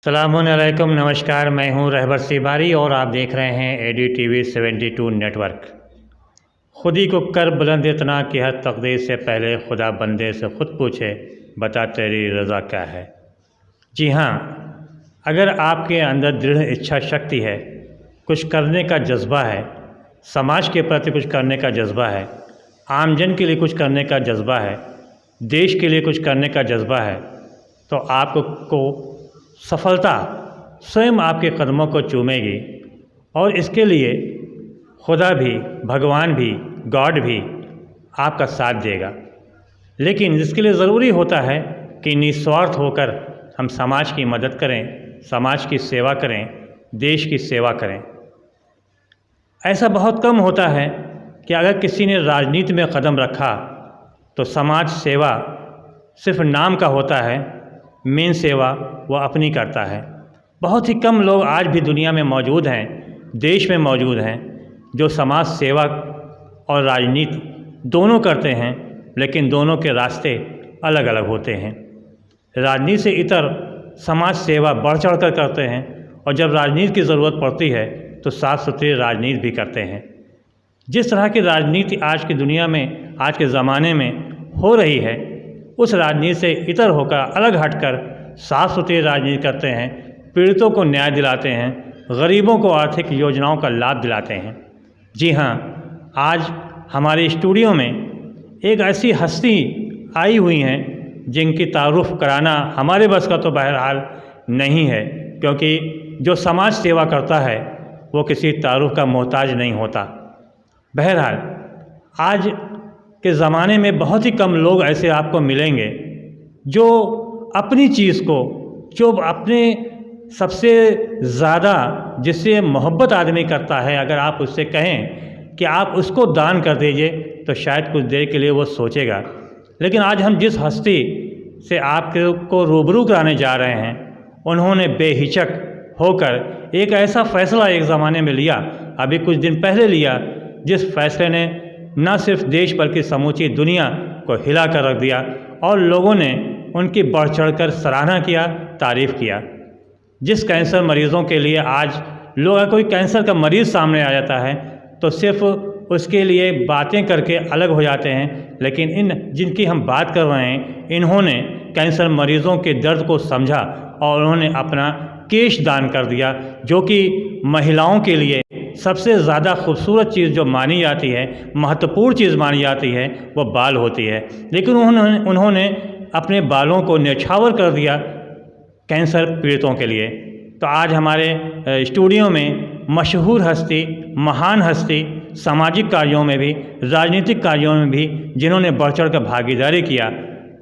सलामुअलैकुम, नमस्कार। मैं हूं रहबर सिबारी और आप देख रहे हैं एडी टीवी 72 नेटवर्क। खुदी को कर बुलंद इतना कि हर तकदीर से पहले खुदा बंदे से ख़ुद पूछे, बता तेरी रज़ा क्या है। जी हाँ, अगर आपके अंदर दृढ़ इच्छा शक्ति है, कुछ करने का जज्बा है, समाज के प्रति कुछ करने का जज्बा है, आमजन के लिए कुछ करने का जज्बा है, देश के लिए कुछ करने का जज्बा है, तो आपको सफलता स्वयं आपके कदमों को चूमेगी। और इसके लिए खुदा भी, भगवान भी, गॉड भी आपका साथ देगा। लेकिन इसके लिए ज़रूरी होता है कि निस्वार्थ होकर हम समाज की मदद करें, समाज की सेवा करें, देश की सेवा करें। ऐसा बहुत कम होता है कि अगर किसी ने राजनीति में कदम रखा तो समाज सेवा सिर्फ नाम का होता है, मेन सेवा वो अपनी करता है। बहुत ही कम लोग आज भी दुनिया में मौजूद हैं, देश में मौजूद हैं, जो समाज सेवा और राजनीति दोनों करते हैं, लेकिन दोनों के रास्ते अलग अलग होते हैं। राजनीति से इतर समाज सेवा बढ़ चढ़ कर करते हैं, और जब राजनीति की ज़रूरत पड़ती है तो साफ सुथरी राजनीति भी करते हैं। जिस तरह की राजनीति आज की दुनिया में, आज के ज़माने में हो रही है, उस राजनीति से इतर होकर, अलग हटकर साफ सुथरी राजनीति करते हैं, पीड़ितों को न्याय दिलाते हैं, गरीबों को आर्थिक योजनाओं का लाभ दिलाते हैं। जी हाँ, आज हमारे स्टूडियो में एक ऐसी हस्ती आई हुई हैं जिनकी तारुफ कराना हमारे बस का तो बहरहाल नहीं है, क्योंकि जो समाज सेवा करता है वो किसी तारुफ का मोहताज नहीं होता। बहरहाल आज के ज़माने में बहुत ही कम लोग ऐसे आपको मिलेंगे जो अपनी चीज़ को, जो अपने सबसे ज़्यादा जिससे मोहब्बत आदमी करता है, अगर आप उससे कहें कि आप उसको दान कर दीजिए तो शायद कुछ देर के लिए वो सोचेगा। लेकिन आज हम जिस हस्ती से आपको रूबरू कराने जा रहे हैं, उन्होंने बेहिचक होकर एक ऐसा फ़ैसला एक ज़माने में लिया, अभी कुछ दिन पहले लिया, जिस फैसले ने न सिर्फ देश बल्कि समूची दुनिया को हिला कर रख दिया, और लोगों ने उनकी बढ़ चढ़कर सराहना किया, तारीफ़ किया। जिस कैंसर मरीज़ों के लिए आज लोग, कोई कैंसर का मरीज़ सामने आ जाता है तो सिर्फ उसके लिए बातें करके अलग हो जाते हैं, लेकिन जिनकी हम बात कर रहे हैं, इन्होंने कैंसर मरीज़ों के दर्द को समझा और उन्होंने अपना केश दान कर दिया, जो कि महिलाओं के लिए सबसे ज़्यादा खूबसूरत चीज़ जो मानी जाती है, महत्वपूर्ण चीज़ मानी जाती है, वो बाल होती है। लेकिन उन्होंने अपने बालों को न्यौछावर कर दिया कैंसर पीड़ितों के लिए। तो आज हमारे स्टूडियो में मशहूर हस्ती, महान हस्ती, सामाजिक कार्यों में भी, राजनीतिक कार्यों में भी जिन्होंने बढ़ चढ़ कर भागीदारी किया,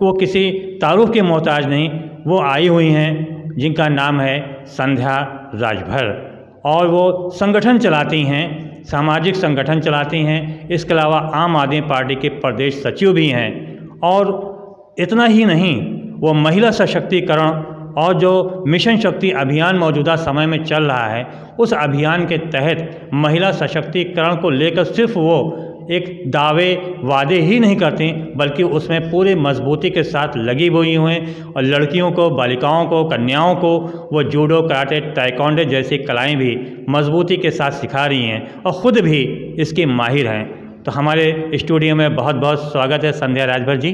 वो किसी तारुफ के मोहताज नहीं, वो आई हुई हैं, जिनका नाम है संध्या राजभर। और वो संगठन चलाती हैं, सामाजिक संगठन चलाती हैं। इसके अलावा आम आदमी पार्टी के प्रदेश सचिव भी हैं। और इतना ही नहीं, वो महिला सशक्तिकरण और जो मिशन शक्ति अभियान मौजूदा समय में चल रहा है, उस अभियान के तहत महिला सशक्तिकरण को लेकर सिर्फ वो एक दावे वादे ही नहीं करती, बल्कि उसमें पूरे मजबूती के साथ लगी हुई हैं। और लड़कियों को, बालिकाओं को, कन्याओं को वो जूडो, कराटे, ताइक्वांडो जैसी कलाएं भी मजबूती के साथ सिखा रही हैं और ख़ुद भी इसकी माहिर हैं। तो हमारे स्टूडियो में बहुत बहुत स्वागत है संध्या राजभर जी।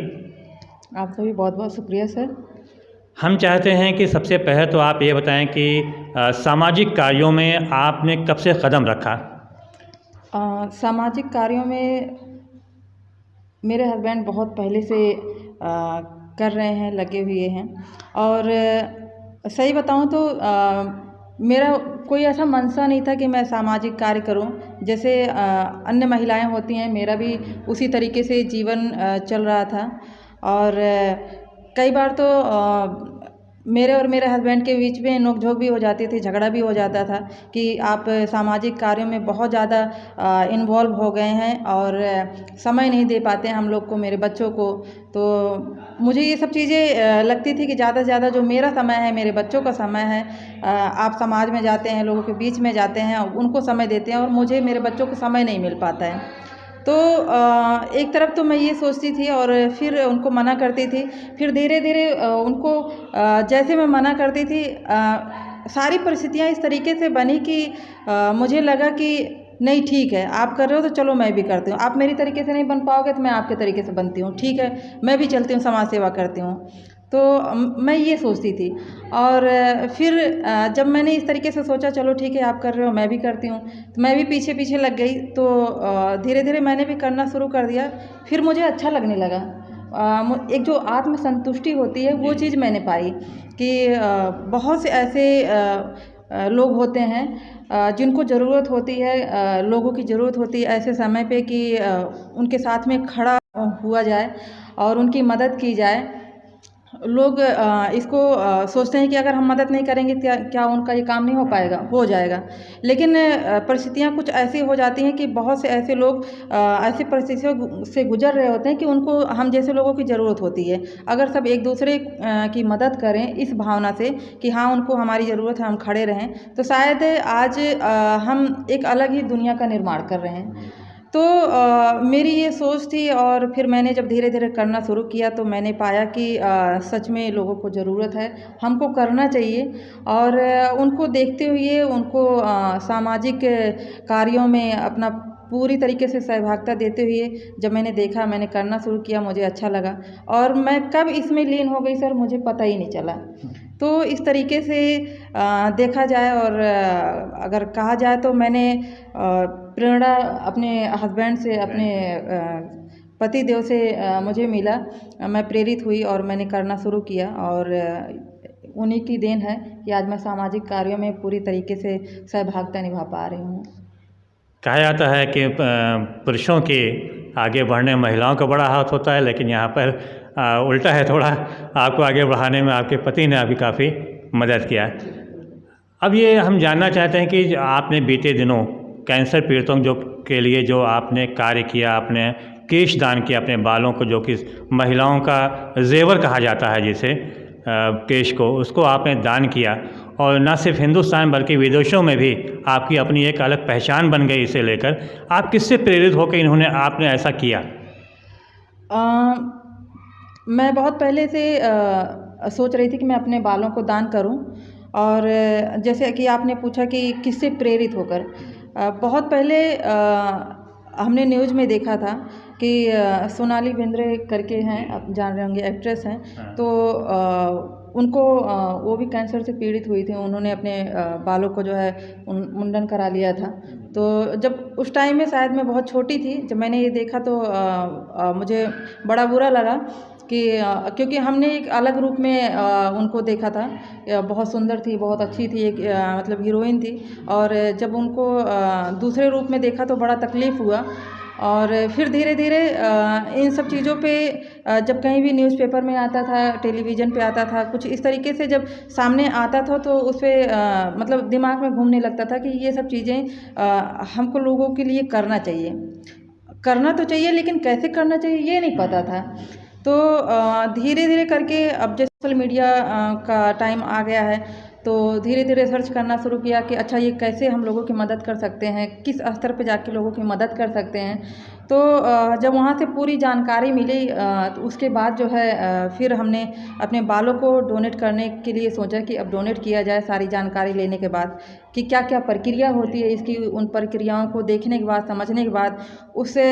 आपका भी बहुत बहुत शुक्रिया सर। हम चाहते हैं कि सबसे पहले तो आप ये बताएं कि सामाजिक कार्यों में आपने कब से कदम रखा? सामाजिक कार्यों में मेरे हस्बैंड बहुत पहले से कर रहे हैं, लगे हुए हैं। और सही बताऊं तो मेरा कोई ऐसा मंशा नहीं था कि मैं सामाजिक कार्य करूं। जैसे अन्य महिलाएं होती हैं, मेरा भी उसी तरीके से जीवन चल रहा था। और कई बार तो मेरे और मेरे हस्बैंड के बीच में नोक-झोंक भी हो जाती थी, झगड़ा भी हो जाता था कि आप सामाजिक कार्यों में बहुत ज़्यादा इन्वॉल्व हो गए हैं और समय नहीं दे पाते हैं हम लोग को, मेरे बच्चों को। तो मुझे ये सब चीज़ें लगती थी कि ज़्यादा से ज़्यादा जो मेरा समय है, मेरे बच्चों का समय है, आप समाज में जाते हैं, लोगों के बीच में जाते हैं, उनको समय देते हैं, और मुझे मेरे बच्चों को समय नहीं मिल पाता है। तो एक तरफ तो मैं ये सोचती थी और फिर उनको मना करती थी। फिर धीरे धीरे उनको जैसे मैं मना करती थी सारी परिस्थितियाँ इस तरीके से बनी कि मुझे लगा कि नहीं ठीक है, आप कर रहे हो तो चलो मैं भी करती हूँ। आप मेरी तरीके से नहीं बन पाओगे तो मैं आपके तरीके से बनती हूँ, ठीक है, मैं भी चलती हूँ, समाज सेवा करती हूँ। तो मैं ये सोचती थी। और फिर जब मैंने इस तरीके से सोचा चलो ठीक है आप कर रहे हो मैं भी करती हूँ, तो मैं भी पीछे पीछे लग गई। तो धीरे धीरे मैंने भी करना शुरू कर दिया। फिर मुझे अच्छा लगने लगा। एक जो आत्म संतुष्टि होती है वो चीज़ मैंने पाई कि बहुत से ऐसे लोग होते हैं जिनको ज़रूरत होती है, लोगों की ज़रूरत होती है ऐसे समय पे कि उनके साथ में खड़ा हुआ जाए और उनकी मदद की जाए। लोग इसको सोचते हैं कि अगर हम मदद नहीं करेंगे क्या उनका ये काम नहीं हो पाएगा, हो जाएगा। लेकिन परिस्थितियाँ कुछ ऐसी हो जाती हैं कि बहुत से ऐसे लोग ऐसी परिस्थितियों से गुजर रहे होते हैं कि उनको हम जैसे लोगों की ज़रूरत होती है। अगर सब एक दूसरे की मदद करें इस भावना से कि हाँ उनको हमारी ज़रूरत है, हम खड़े रहें, तो शायद आज हम एक अलग ही दुनिया का निर्माण कर रहे हैं। तो मेरी ये सोच थी और फिर मैंने जब धीरे धीरे करना शुरू किया तो मैंने पाया कि सच में लोगों को ज़रूरत है, हमको करना चाहिए। और उनको देखते हुए उनको सामाजिक कार्यों में अपना पूरी तरीके से सहभागिता देते हुए जब मैंने देखा, मैंने करना शुरू किया, मुझे अच्छा लगा और मैं कब इसमें लीन हो गई सर मुझे पता ही नहीं चला। तो इस तरीके से देखा जाए और अगर कहा जाए तो मैंने प्रेरणा अपने हस्बैंड से, अपने पति देव से मुझे मिला। मैं प्रेरित हुई और मैंने करना शुरू किया और उन्हीं की देन है कि आज मैं सामाजिक कार्यों में पूरी तरीके से सहभागिता निभा पा रही हूँ। कहा जाता है कि पुरुषों के आगे बढ़ने में महिलाओं का बड़ा हाथ होता है, लेकिन यहाँ पर उल्टा है थोड़ा। आपको आगे बढ़ाने में आपके पति ने आपकी काफ़ी मदद किया। अब ये हम जानना चाहते हैं कि आपने बीते दिनों कैंसर पीड़ितों के लिए जो आपने कार्य किया, आपने केश दान किया अपने बालों को, जो कि महिलाओं का जेवर कहा जाता है जिसे केश को, उसको आपने दान किया और न सिर्फ हिंदुस्तान बल्कि विदेशों में भी आपकी अपनी एक अलग पहचान बन गई। इसे लेकर आप किससे प्रेरित होकर आपने ऐसा किया? मैं बहुत पहले से सोच रही थी कि मैं अपने बालों को दान करूं। और जैसे कि आपने पूछा कि किससे प्रेरित होकर, बहुत पहले हमने न्यूज़ में देखा था कि सोनाली बेंद्रे करके हैं, आप जान रहे होंगे, एक्ट्रेस हैं। तो उनको वो भी कैंसर से पीड़ित हुई थी। उन्होंने अपने बालों को जो है मुंडन करा लिया था। तो जब उस टाइम में शायद मैं बहुत छोटी थी, जब मैंने ये देखा तो मुझे बड़ा बुरा लगा कि क्योंकि हमने एक अलग रूप में उनको देखा था। बहुत सुंदर थी, बहुत अच्छी थी, एक मतलब हीरोइन थी। और जब उनको दूसरे रूप में देखा तो बड़ा तकलीफ़ हुआ। और फिर धीरे धीरे इन सब चीज़ों पे जब कहीं भी न्यूज़पेपर में आता था, टेलीविज़न पे आता था, कुछ इस तरीके से जब सामने आता था तो उस पर मतलब दिमाग में घूमने लगता था कि ये सब चीज़ें हमको लोगों के लिए करना चाहिए। करना तो चाहिए लेकिन कैसे करना चाहिए ये नहीं पता था। तो धीरे धीरे करके अब जैसे सोशल मीडिया का टाइम आ गया है तो धीरे धीरे सर्च करना शुरू किया कि अच्छा ये कैसे हम लोगों की मदद कर सकते हैं, किस स्तर पे जाके लोगों की मदद कर सकते हैं। तो जब वहाँ से पूरी जानकारी मिली तो उसके बाद जो है फिर हमने अपने बालों को डोनेट करने के लिए सोचा कि अब डोनेट किया जाए। सारी जानकारी लेने के बाद कि क्या क्या प्रक्रिया होती है इसकी, उन प्रक्रियाओं को देखने के बाद, समझने के बाद उससे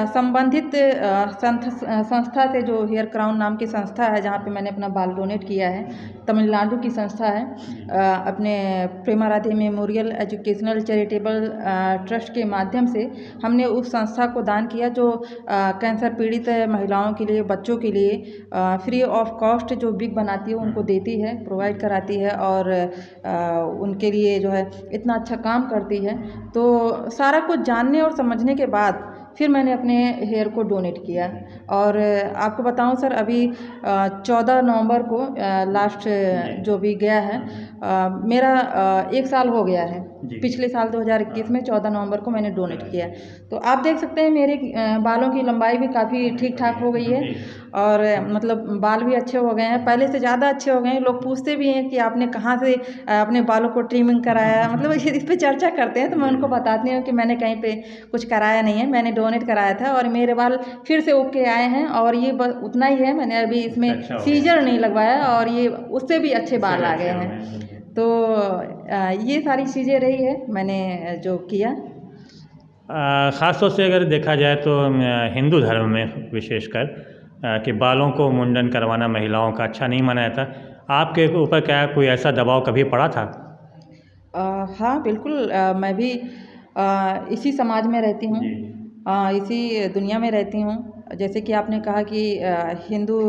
संबंधित संस्था से, जो हेयर क्राउन नाम की संस्था है जहाँ पे मैंने अपना बाल डोनेट किया है, तमिलनाडु की संस्था है, अपने Prema Radhe memorial educational charitable trust के माध्यम से हमने उस संस्था को दान किया जो कैंसर पीड़ित महिलाओं के लिए, बच्चों के लिए फ्री ऑफ कॉस्ट जो बिग बनाती है उनको देती है, प्रोवाइड कराती है और उनके लिए जो है इतना अच्छा काम करती है। तो सारा कुछ जानने और समझने के बाद फिर मैंने अपने हेयर को डोनेट किया। और आपको बताऊं सर, अभी 14 नवंबर को लास्ट जो भी गया है मेरा 1 साल हो गया है। पिछले साल 2021 में 14 नवंबर को मैंने डोनेट किया। तो आप देख सकते हैं मेरे बालों की लंबाई भी काफ़ी ठीक ठाक हो गई है और मतलब बाल भी अच्छे हो गए हैं, पहले से ज़्यादा अच्छे हो गए हैं। लोग पूछते भी हैं कि आपने कहाँ से अपने बालों को ट्रिमिंग कराया, मतलब इस पे चर्चा करते हैं तो मैं उनको बताती हूँ कि मैंने कहीं पे कुछ कराया नहीं है, मैंने डोनेट कराया था और मेरे बाल फिर से उग के आए हैं और ये बस उतना ही है, मैंने अभी इसमें अच्छा हो गया। सीजर नहीं लगवाया और ये उससे भी अच्छे बाल आ गए अच्छे हो हैं। गए। तो ये सारी चीज़ें रही है मैंने जो किया। ख़ास तौर से अगर देखा जाए तो हिंदू धर्म में विशेषकर कि बालों को मुंडन करवाना महिलाओं का अच्छा नहीं माना जाता। आपके ऊपर क्या कोई ऐसा दबाव कभी पड़ा था? हाँ बिल्कुल, मैं भी इसी समाज में रहती हूँ, जी। इसी दुनिया में रहती हूँ। जैसे कि आपने कहा कि हिंदू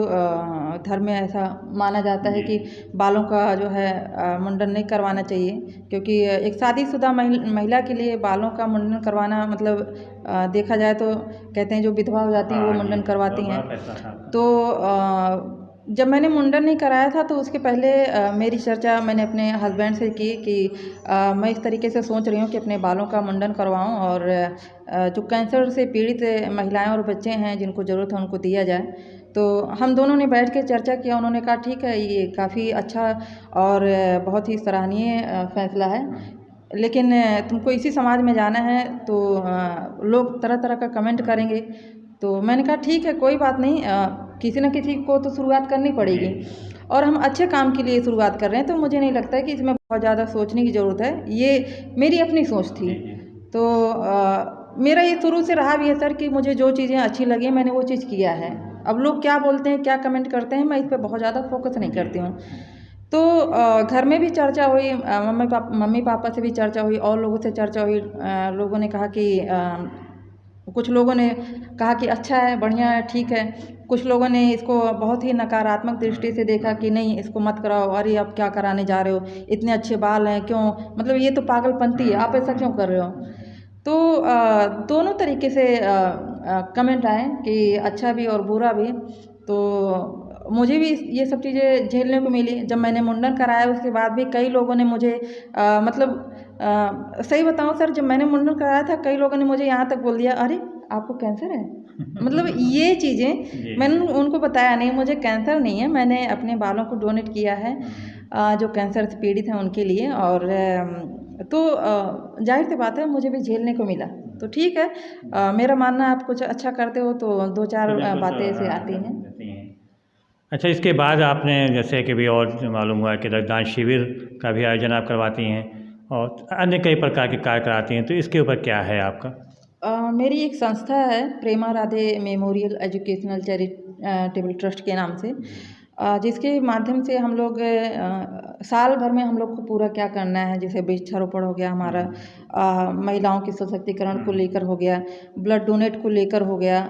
धर्म में ऐसा माना जाता है जी। कि बालों का जो है मुंडन नहीं करवाना चाहिए, क्योंकि एक शादीशुदा महिला के लिए बालों का मुंडन करवाना मतलब देखा जाए तो कहते हैं जो विधवा हो जाती हैं वो हाँ जी, मुंडन करवाती बहुत हैं। बड़ा फैसला था आपका। तो जब मैंने मुंडन नहीं कराया था तो उसके पहले मेरी चर्चा मैंने अपने हस्बैंड से की कि मैं इस तरीके से सोच रही हूँ कि अपने बालों का मुंडन करवाऊँ और जो कैंसर से पीड़ित महिलाएं और बच्चे हैं जिनको ज़रूरत है उनको दिया जाए। तो हम दोनों ने बैठ के चर्चा किया, उन्होंने कहा ठीक है, ये काफ़ी अच्छा और बहुत ही सराहनीय फैसला है, लेकिन तुमको इसी समाज में जाना है तो लोग तरह तरह का कमेंट करेंगे। तो मैंने कहा ठीक है, कोई बात नहीं, किसी न किसी को तो शुरुआत करनी पड़ेगी और हम अच्छे काम के लिए शुरुआत कर रहे हैं, तो मुझे नहीं लगता है कि इसमें बहुत ज़्यादा सोचने की ज़रूरत है। ये मेरी अपनी सोच थी। तो मेरा ये शुरू से रहा भी है सर कि मुझे जो चीज़ें अच्छी लगी मैंने वो चीज़ किया है। अब लोग क्या बोलते हैं, क्या कमेंट करते हैं, मैं इस पर बहुत ज़्यादा फोकस नहीं करती हूँ। तो घर में भी चर्चा हुई, मम्मी पापा से भी चर्चा हुई और लोगों से चर्चा हुई। लोगों ने कहा कि कुछ लोगों ने कहा कि अच्छा है, बढ़िया है, ठीक है। कुछ लोगों ने इसको बहुत ही नकारात्मक दृष्टि से देखा कि नहीं इसको मत कराओ, अरे अब क्या कराने जा रहे हो, इतने अच्छे बाल हैं, क्यों, मतलब ये तो पागलपंती है, आप ऐसा क्यों कर रहे हो। तो दोनों तरीके से कमेंट आए कि अच्छा भी और बुरा भी। तो मुझे भी ये सब चीज़ें झेलने को मिली। जब मैंने मुंडन कराया उसके बाद भी कई लोगों ने मुझे सही बताऊं सर, जब मैंने मुंडन कराया था कई लोगों ने मुझे यहाँ तक बोल दिया, अरे आपको कैंसर है। मतलब ये चीज़ें मैंने उनको बताया नहीं, मुझे कैंसर नहीं है, मैंने अपने बालों को डोनेट किया है जो कैंसर से पीड़ित हैं उनके लिए। और तो जाहिर सी बात है मुझे भी झेलने को मिला। तो ठीक है, मेरा मानना आप कुछ अच्छा करते हो तो दो चार बातें ऐसे आती हैं। अच्छा, इसके बाद आपने जैसे कि भी और मालूम हुआ कि रक्तदान शिविर का भी आयोजन आप करवाती हैं और अन्य कई प्रकार के कार्य कराती हैं, तो इसके ऊपर क्या है आपका? मेरी एक संस्था है Prema Radhe memorial educational charitable trust के नाम से, जिसके माध्यम से हम लोग साल भर में हम लोग को पूरा क्या करना है, जैसे वृक्षारोपण हो गया हमारा, महिलाओं के सशक्तिकरण को लेकर हो गया, ब्लड डोनेट को लेकर हो गया,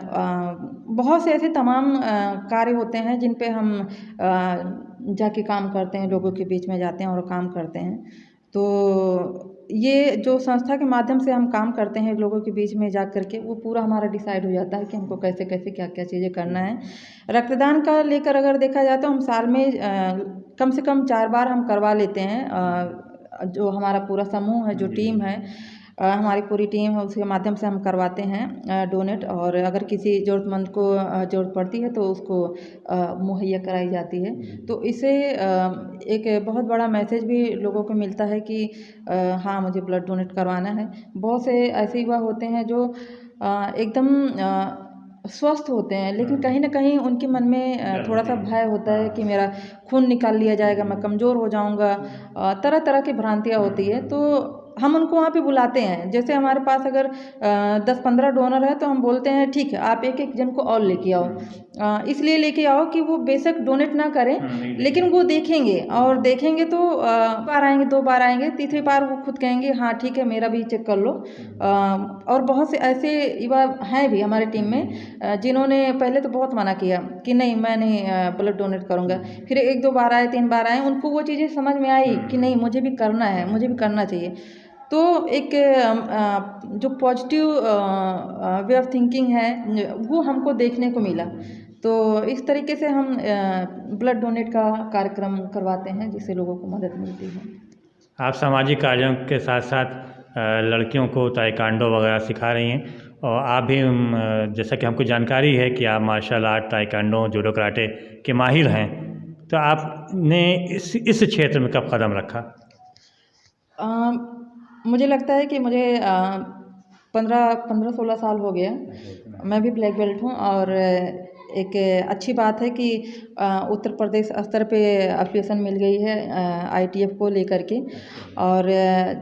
बहुत से ऐसे तमाम कार्य होते हैं जिन पे हम जाके काम करते हैं, लोगों के बीच में जाते हैं और काम करते हैं। तो ये जो संस्था के माध्यम से हम काम करते हैं लोगों के बीच में जा कर के, वो पूरा हमारा डिसाइड हो जाता है कि हमको कैसे कैसे क्या क्या चीज़ें करना है। रक्तदान का लेकर अगर देखा जाए तो हम साल में कम से कम 4 बार हम करवा लेते हैं। जो हमारा पूरा समूह है, जो टीम है, हमारी पूरी टीम है, उसके माध्यम से हम करवाते हैं डोनेट। और अगर किसी ज़रूरतमंद को ज़रूरत पड़ती है तो उसको मुहैया कराई जाती है। तो इससे एक बहुत बड़ा मैसेज भी लोगों को मिलता है कि हाँ मुझे ब्लड डोनेट करवाना है। बहुत से ऐसे युवा होते हैं जो एकदम स्वस्थ होते हैं, लेकिन कहीं ना कहीं उनके मन में थोड़ा सा भय होता है कि मेरा खून निकाल लिया जाएगा, मैं कमज़ोर हो जाऊंगा, तरह तरह की भ्रांतियाँ होती है। तो हम उनको वहाँ पे बुलाते हैं। जैसे हमारे पास अगर 10-15 डोनर है तो हम बोलते हैं ठीक है आप एक एक जन को और लेके आओ। इसलिए लेके आओ कि वो बेशक डोनेट ना करें, लेकिन वो देखेंगे, और देखेंगे तो बार आएंगे, 2 बार आएंगे, तीसरी बार वो खुद कहेंगे हाँ ठीक है मेरा भी चेक कर लो। और बहुत से ऐसे युवा हैं भी हमारे टीम में जिन्होंने पहले तो बहुत मना किया कि नहीं मैं नहीं ब्लड डोनेट करूँगा, फिर 1-2 बार आए, 3 बार आए, उनको वो चीज़ें समझ में आई कि नहीं मुझे भी करना है, मुझे भी करना चाहिए। तो एक जो पॉजिटिव वे ऑफ थिंकिंग है वो हमको देखने को मिला। तो इस तरीके से हम ब्लड डोनेट का कार्यक्रम करवाते हैं जिससे लोगों को मदद मिलती है। आप सामाजिक कार्यों के साथ साथ लड़कियों को ताइक्वांडो वगैरह सिखा रही हैं और आप भी जैसा कि हमको जानकारी है कि आप martial art, taekwondo, judo, karate के माहिर हैं, तो आपने इस क्षेत्र में कब कदम रखा? मुझे लगता है कि मुझे 15-16 साल हो गया। मैं भी ब्लैक बेल्ट हूँ और एक अच्छी बात है कि उत्तर प्रदेश स्तर पे एफिलिएशन मिल गई है ITF को लेकर के। और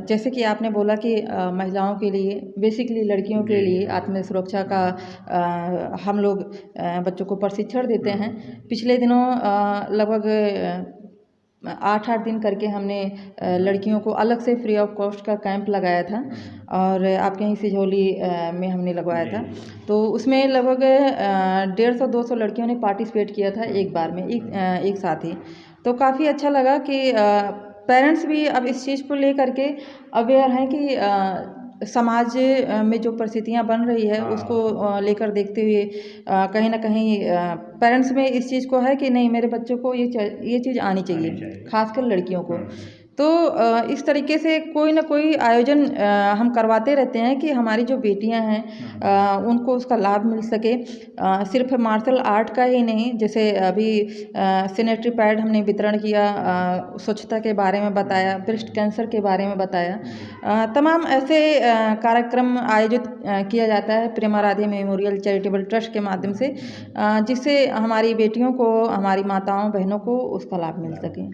जैसे कि आपने बोला कि महिलाओं के लिए, बेसिकली लड़कियों के लिए आत्म सुरक्षा का हम लोग बच्चों को प्रशिक्षण देते हैं। पिछले दिनों लगभग 8-8 दिन करके हमने लड़कियों को अलग से फ्री ऑफ कॉस्ट का कैंप लगाया था और आपके यहीं सिझौली में हमने लगवाया था। तो उसमें लगभग 150-200 लड़कियों ने पार्टिसिपेट किया था एक बार में, एक साथ ही। तो काफ़ी अच्छा लगा कि पेरेंट्स भी अब इस चीज़ को लेकर के अवेयर हैं कि समाज में जो परिस्थितियाँ बन रही है उसको लेकर देखते हुए कहीं ना कहीं पेरेंट्स में इस चीज़ को है कि नहीं, मेरे बच्चों को ये चीज़ आनी चाहिए, खासकर लड़कियों को। तो इस तरीके से कोई ना कोई आयोजन हम करवाते रहते हैं कि हमारी जो बेटियां हैं उनको उसका लाभ मिल सके। सिर्फ मार्शल आर्ट का ही नहीं, जैसे अभी सैनिटरी पैड हमने वितरण किया, स्वच्छता के बारे में बताया, ब्रेस्ट कैंसर के बारे में बताया। तमाम ऐसे कार्यक्रम आयोजित किया जाता है Prema Radhe memorial charitable trust के माध्यम से, जिससे हमारी बेटियों को, हमारी माताओं बहनों को उसका लाभ मिल सके।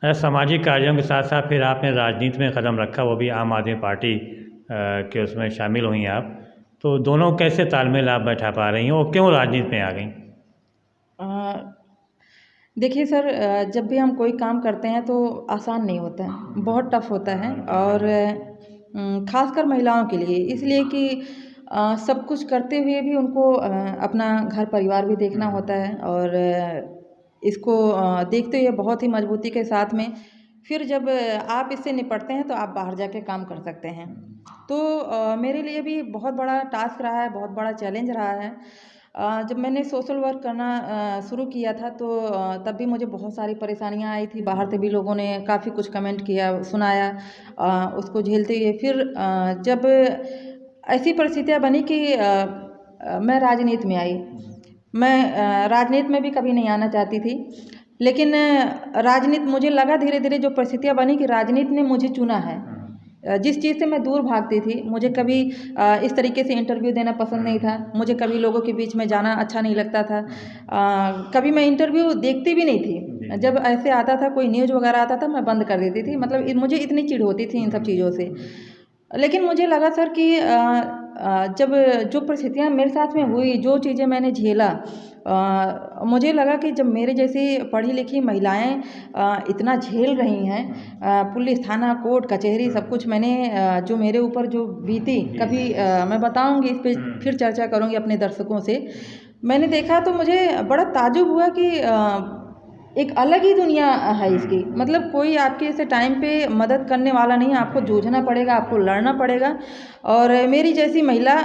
सामाजिक कार्यों के साथ साथ फिर आपने राजनीति में कदम रखा, वो भी आम आदमी पार्टी के उसमें शामिल हुई आप। तो दोनों कैसे तालमेल आप बैठा पा रही हैं और क्यों राजनीति में आ गई? देखिए सर, जब भी हम कोई काम करते हैं तो आसान नहीं होता है, बहुत टफ होता है। और खासकर महिलाओं के लिए, इसलिए कि सब कुछ करते हुए भी उनको अपना घर परिवार भी देखना होता है। और इसको देखते हुए बहुत ही मजबूती के साथ में फिर जब आप इससे निपटते हैं तो आप बाहर जाके काम कर सकते हैं। तो मेरे लिए भी बहुत बड़ा टास्क रहा है, बहुत बड़ा चैलेंज रहा है। जब मैंने सोशल वर्क करना शुरू किया था तो तब भी मुझे बहुत सारी परेशानियां आई थी। बाहर से भी लोगों ने काफ़ी कुछ कमेंट किया, सुनाया, उसको झेलते हुए फिर जब ऐसी परिस्थितियां बनी कि मैं राजनीति में आई। मैं राजनीति में भी कभी नहीं आना चाहती थी, लेकिन राजनीति, मुझे लगा धीरे धीरे जो परिस्थितियां बनी कि राजनीति ने मुझे चुना है। जिस चीज़ से मैं दूर भागती थी, मुझे कभी इस तरीके से इंटरव्यू देना पसंद नहीं था, मुझे कभी लोगों के बीच में जाना अच्छा नहीं लगता था, कभी मैं इंटरव्यू देखती भी नहीं थी। जब ऐसे आता था, कोई न्यूज़ वगैरह आता था, मैं बंद कर देती थी। मतलब मुझे इतनी चिढ़ होती थी इन सब चीज़ों से। लेकिन मुझे लगा सर कि जब जो परिस्थितियाँ मेरे साथ में हुई, जो चीज़ें मैंने झेला, मुझे लगा कि जब मेरे जैसी पढ़ी लिखी महिलाएं इतना झेल रही हैं, पुलिस थाना कोर्ट कचहरी सब कुछ मैंने जो मेरे ऊपर जो बीती, कभी मैं बताऊंगी, इस पे फिर चर्चा करूंगी अपने दर्शकों से। मैंने देखा तो मुझे बड़ा ताज्जुब हुआ कि एक अलग ही दुनिया है इसकी। मतलब कोई आपके ऐसे टाइम पे मदद करने वाला नहीं है, आपको जूझना पड़ेगा, आपको लड़ना पड़ेगा। और मेरी जैसी महिला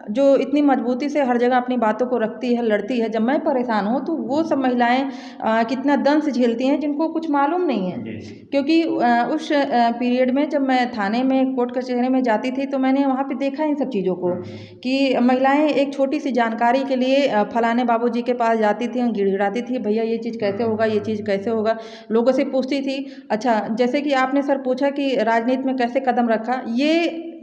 जो इतनी मजबूती से हर जगह अपनी बातों को रखती है, लड़ती है, जब मैं परेशान हूँ तो वो सब महिलाएं कितना दंश झेलती हैं जिनको कुछ मालूम नहीं है। क्योंकि उस पीरियड में जब मैं थाने में, कोर्ट कचहरी में जाती थी तो मैंने वहाँ पे देखा इन सब चीज़ों को कि महिलाएं एक छोटी सी जानकारी के लिए फलाने बाबूजी के पास जाती थी, गिड़गिड़ाती थी, भैया ये चीज़ कैसे होगा, ये चीज़ कैसे होगा, लोगों से पूछती थी। अच्छा, जैसे कि आपने सर पूछा कि राजनीति में कैसे कदम रखा,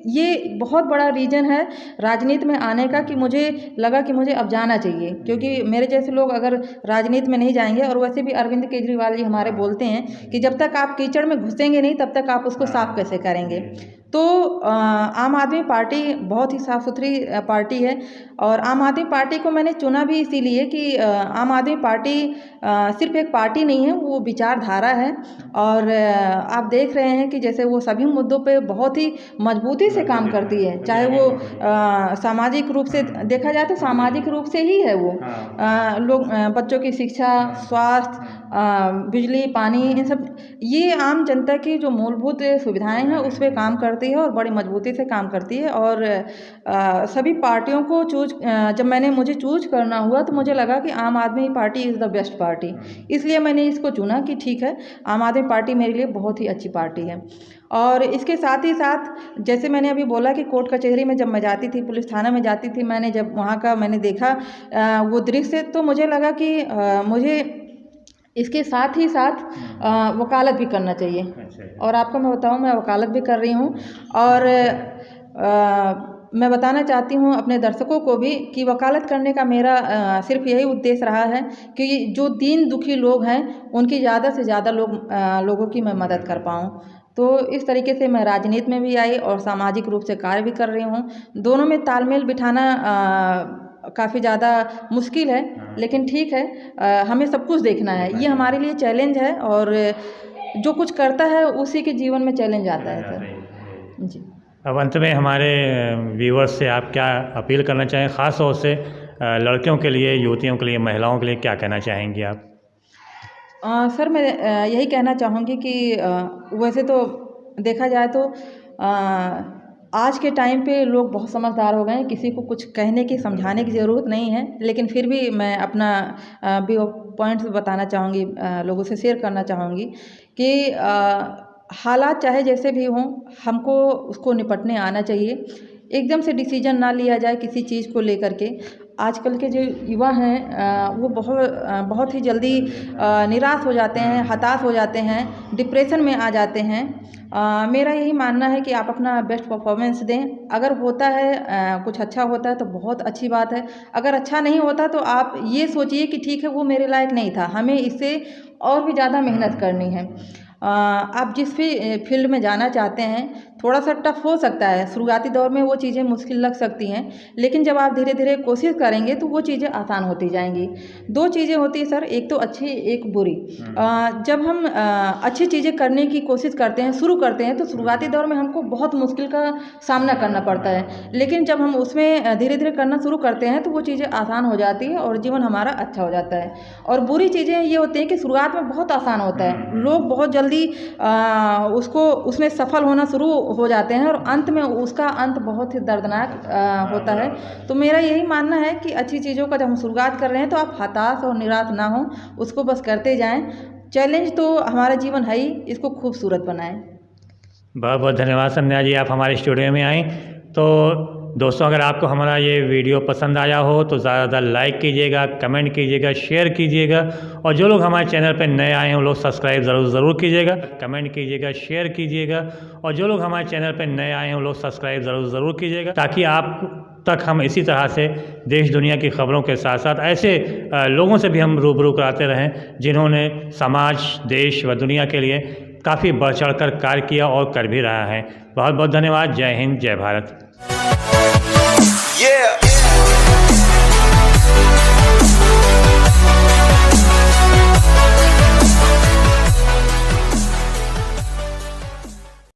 ये बहुत बड़ा रीज़न है राजनीति में आने का कि मुझे लगा कि मुझे अब जाना चाहिए। क्योंकि मेरे जैसे लोग अगर राजनीति में नहीं जाएंगे, और वैसे भी अरविंद केजरीवाल जी हमारे बोलते हैं कि जब तक आप कीचड़ में घुसेंगे नहीं तब तक आप उसको साफ कैसे करेंगे। तो आम आदमी पार्टी बहुत ही साफ़ सुथरी पार्टी है। और आम आदमी पार्टी को मैंने चुना भी इसीलिए कि आम आदमी पार्टी सिर्फ एक पार्टी नहीं है, वो विचारधारा है। और आप देख रहे हैं कि जैसे वो सभी मुद्दों पे बहुत ही मजबूती से काम करती है। चाहे वो सामाजिक रूप से देखा जाए तो सामाजिक रूप से ही है वो। लोग बच्चों की शिक्षा, स्वास्थ्य, बिजली, पानी, इन सब, ये आम जनता की जो मूलभूत सुविधाएं हैं उस पर काम करती है और बड़ी मजबूती से काम करती है। और सभी पार्टियों को जब मुझे चूज करना हुआ तो मुझे लगा कि आम आदमी party is the best party. इसलिए मैंने इसको चुना कि ठीक है, आम आदमी पार्टी मेरे लिए बहुत ही अच्छी पार्टी है। और इसके साथ ही साथ जैसे मैंने अभी बोला कि कोर्ट कचहरी में जब मैं जाती थी, पुलिस थाना में जाती थी, मैंने जब वहाँ का मैंने देखा वो दृश्य, तो मुझे लगा कि मुझे इसके साथ ही साथ वकालत भी करना चाहिए। और आपको मैं बताऊं, मैं वकालत भी कर रही हूं। और मैं बताना चाहती हूँ अपने दर्शकों को भी कि वकालत करने का मेरा सिर्फ यही उद्देश्य रहा है कि जो दीन दुखी लोग हैं उनकी ज़्यादा से ज़्यादा लोगों की मैं मदद कर पाऊँ। तो इस तरीके से मैं राजनीति में भी आई और सामाजिक रूप से कार्य भी कर रही हूँ। दोनों में तालमेल बिठाना काफ़ी ज़्यादा मुश्किल है, लेकिन ठीक है, हमें सब कुछ देखना है। ये हमारे लिए चैलेंज है और जो कुछ करता है उसी के जीवन में चैलेंज आता है सर जी। अब अंत में हमारे व्यूवर्स से आप क्या अपील करना चाहें, ख़ास तौर से लड़कियों के लिए, युवतियों के लिए, महिलाओं के लिए क्या कहना चाहेंगी आप? सर मैं यही कहना चाहूँगी कि वैसे तो देखा जाए तो आज के टाइम पे लोग बहुत समझदार हो गए हैं, किसी को कुछ कहने की समझाने की ज़रूरत नहीं है, लेकिन फिर भी मैं अपना व्यू पॉइंट्स बताना चाहूँगी, लोगों से शेयर करना चाहूँगी कि हालात चाहे जैसे भी हों, हमको उसको निपटने आना चाहिए। एकदम से डिसीजन ना लिया जाए किसी चीज़ को लेकर के। आजकल के जो युवा हैं वो बहुत ही जल्दी निराश हो जाते हैं, हताश हो जाते हैं, डिप्रेशन में आ जाते हैं। मेरा यही मानना है कि आप अपना बेस्ट परफॉर्मेंस दें। अगर होता है कुछ अच्छा होता है तो बहुत अच्छी बात है, अगर अच्छा नहीं होता तो आप ये सोचिए कि ठीक है वो मेरे लायक नहीं था, हमें इससे और भी ज़्यादा मेहनत करनी है। आप जिस भी फील्ड में जाना चाहते हैं थोड़ा सा टफ हो सकता है, शुरुआती दौर में वो चीज़ें मुश्किल लग सकती हैं, लेकिन जब आप धीरे धीरे कोशिश करेंगे तो वो चीज़ें आसान होती जाएंगी। दो चीज़ें होती है सर, एक तो अच्छी एक बुरी। जब हम अच्छी चीज़ें करने की कोशिश करते हैं, शुरू करते हैं, तो शुरुआती दौर में हमको बहुत मुश्किल का सामना करना पड़ता है, लेकिन जब हम उसमें धीरे धीरे करना शुरू करते हैं तो वो चीज़ें आसान हो जाती है और जीवन हमारा अच्छा हो जाता है। और बुरी चीज़ें ये होती हैं कि शुरुआत में बहुत आसान होता है, लोग बहुत जल्दी उसमें सफल होना शुरू हो जाते हैं और अंत में उसका अंत बहुत ही दर्दनाक होता है। तो मेरा यही मानना है कि अच्छी चीज़ों का जब हम शुरुआत कर रहे हैं तो आप हताश और निराश ना हो, उसको बस करते जाएं। चैलेंज तो हमारा जीवन है ही, इसको खूबसूरत बनाएं। बहुत बहुत धन्यवाद संध्या जी, आप हमारे स्टूडियो में आएँ। तो दोस्तों, अगर आपको हमारा ये वीडियो पसंद आया हो तो ज़्यादा ज़्यादा लाइक कीजिएगा, कमेंट कीजिएगा, शेयर कीजिएगा, और जो लोग हमारे चैनल पर नए आए हैं वो लोग सब्सक्राइब ज़रूर कीजिएगा, कमेंट कीजिएगा, शेयर कीजिएगा, और जो लोग हमारे चैनल पर नए आए हैं वो लोग सब्सक्राइब ज़रूर कीजिएगा, ताकि आप तक हम इसी तरह से देश दुनिया की खबरों के साथ साथ ऐसे लोगों से भी हम रूबरू कराते रहें जिन्होंने समाज, देश व दुनिया के लिए काफ़ी बढ़ चढ़ कर कार्य किया और कर भी रहा है। बहुत बहुत धन्यवाद। जय हिंद, जय भारत। Yeah.